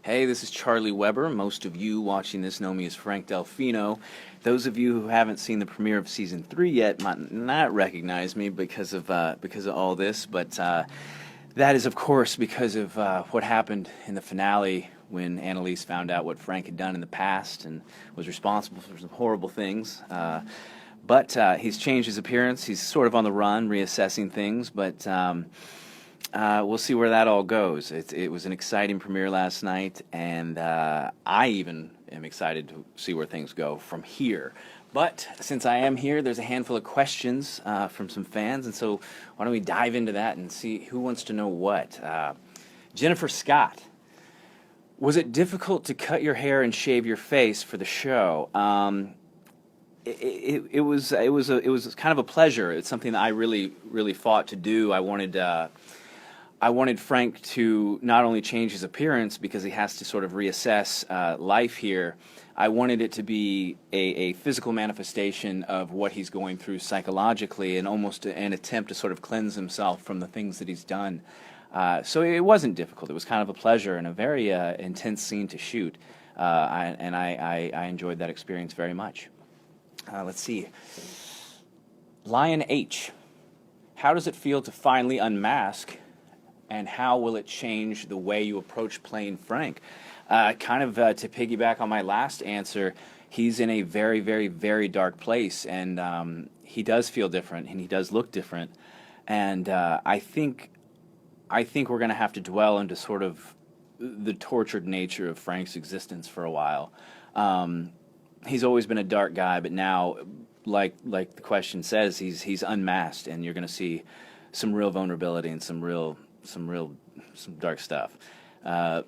Hey, this is Charlie Weber. Most of you watching this know me as Frank Delfino. Those of you who haven't seen the premiere of season 3 yet might not recognize me because of all this, but that is, of course, because of what happened in the finale when Annalise found out what Frank had done in the past and was responsible for some horrible things. But he's changed his appearance. He's sort of on the run, reassessing things, but we'll see where that all goes. It was an exciting premiere last night, and I even am excited to see where things go from here. But since I am here, there's a handful of questions from some fans, and so why don't we dive into that and see who wants to know what? Jennifer Scott, was it difficult to cut your hair and shave your face for the show? It was kind of a pleasure. It's something that I really fought to do. I wanted Frank to not only change his appearance because he has to sort of reassess life here. I wanted it to be a physical manifestation of what he's going through psychologically, and almost an attempt to sort of cleanse himself from the things that he's done. So it wasn't difficult. It was kind of a pleasure and a very intense scene to shoot, I enjoyed that experience very much. Let's see. Lion H. How does it feel to finally unmask, and how will it change the way you approach playing Frank? To piggyback on my last answer, he's in a very, very, very dark place, and he does feel different, and he does look different. And I think we're going to have to dwell into sort of the tortured nature of Frank's existence for a while. He's always been a dark guy, but now, like the question says, he's unmasked, and you're going to see some real vulnerability and some dark stuff.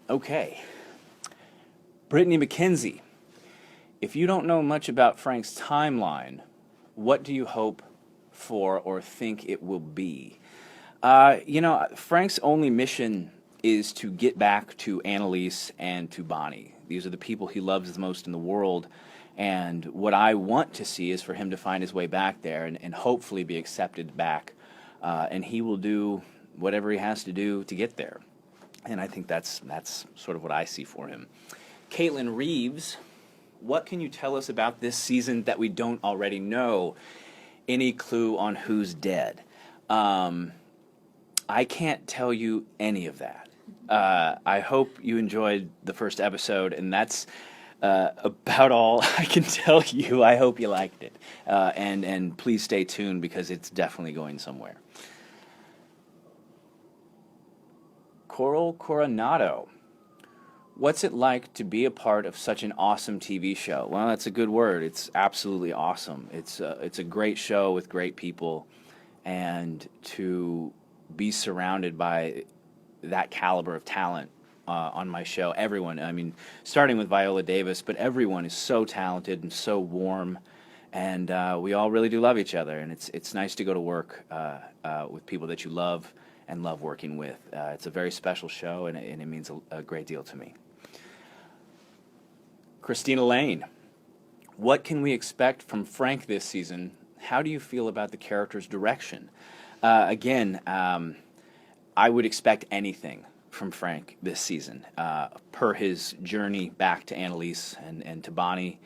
Okay. Brittany McKenzie, if you don't know much about Frank's timeline, what do you hope for or think it will be? Frank's only mission is to get back to Annalise and to Bonnie. These are the people he loves the most in the world, and what I want to see is for him to find his way back there and hopefully be accepted back, and he will do whatever he has to do to get there. And I think that's sort of what I see for him. Caitlin Reeves, what can you tell us about this season that we don't already know? Any clue on who's dead? I can't tell you any of that. I hope you enjoyed the first episode, and that's about all I can tell you. I hope you liked it. And please stay tuned because it's definitely going somewhere. Coral Coronado, what's it like to be a part of such an awesome TV show? Well, that's a good word. It's absolutely awesome. It's a great show with great people, and to be surrounded by that caliber of talent on my show. Everyone, I mean, starting with Viola Davis, but everyone is so talented and so warm, and we all really do love each other, and it's nice to go to work with people that you love and love working with. It's a very special show, and it means a great deal to me. Christina Lane, what can we expect from Frank this season? How do you feel about the character's direction? Again, I would expect anything from Frank this season. Per his journey back to Annalise and to Bonnie,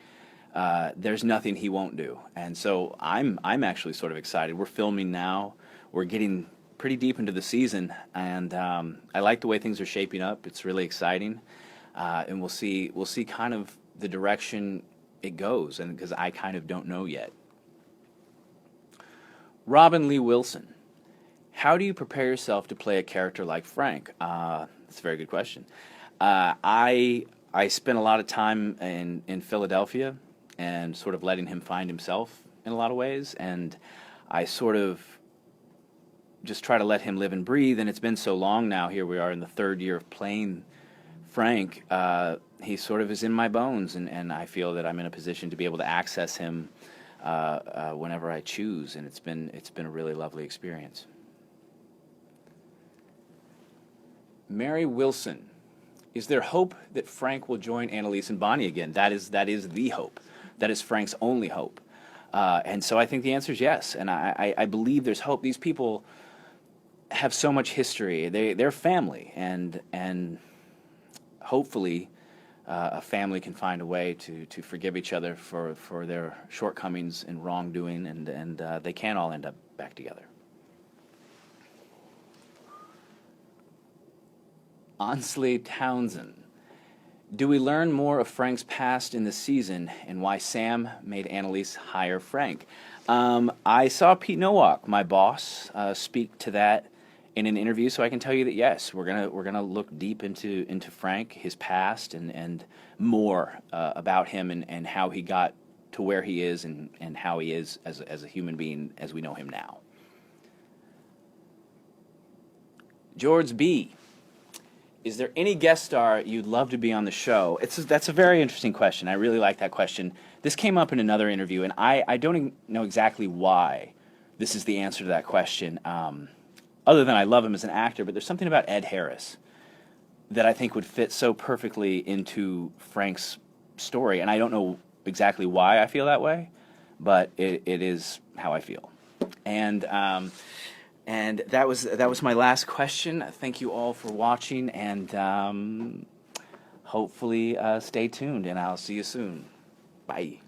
there's nothing he won't do. And so I'm actually sort of excited. We're filming now. We're getting pretty deep into the season, and I like the way things are shaping up. It's really exciting, and we'll see kind of the direction it goes, and because I kind of don't know yet. Robin Lee Wilson, how do you prepare yourself to play a character like Frank? That's a very good question. I spent a lot of time in Philadelphia and sort of letting him find himself in a lot of ways, and I sort of just try to let him live and breathe, and it's been so long now. Here we are in the third year of playing Frank. He sort of is in my bones, and I feel that I'm in a position to be able to access him whenever I choose, and it's been a really lovely experience. Mary Wilson, is there hope that Frank will join Annalise and Bonnie again? That is the hope. That is Frank's only hope. And so I think the answer is yes, and I believe there's hope. These people have so much history. They're family, and hopefully a family can find a way to forgive each other for their shortcomings and wrongdoing, and they can all end up back together. Ansley Townsend. Do we learn more of Frank's past in the season and why Sam made Annalise hire Frank? I saw Pete Nowak, my boss, speak to that in an interview, so I can tell you that yes, we're gonna look deep into Frank, his past, and more about him and how he got to where he is and how he is as a human being as we know him now. George B. Is there any guest star you'd love to be on the show? That's a very interesting question. I really like that question. This came up in another interview, and I don't know exactly why this is the answer to that question, other than I love him as an actor, but there's something about Ed Harris that I think would fit so perfectly into Frank's story, and I don't know exactly why I feel that way, but it is how I feel. And that was my last question. Thank you all for watching, and hopefully stay tuned, and I'll see you soon. Bye.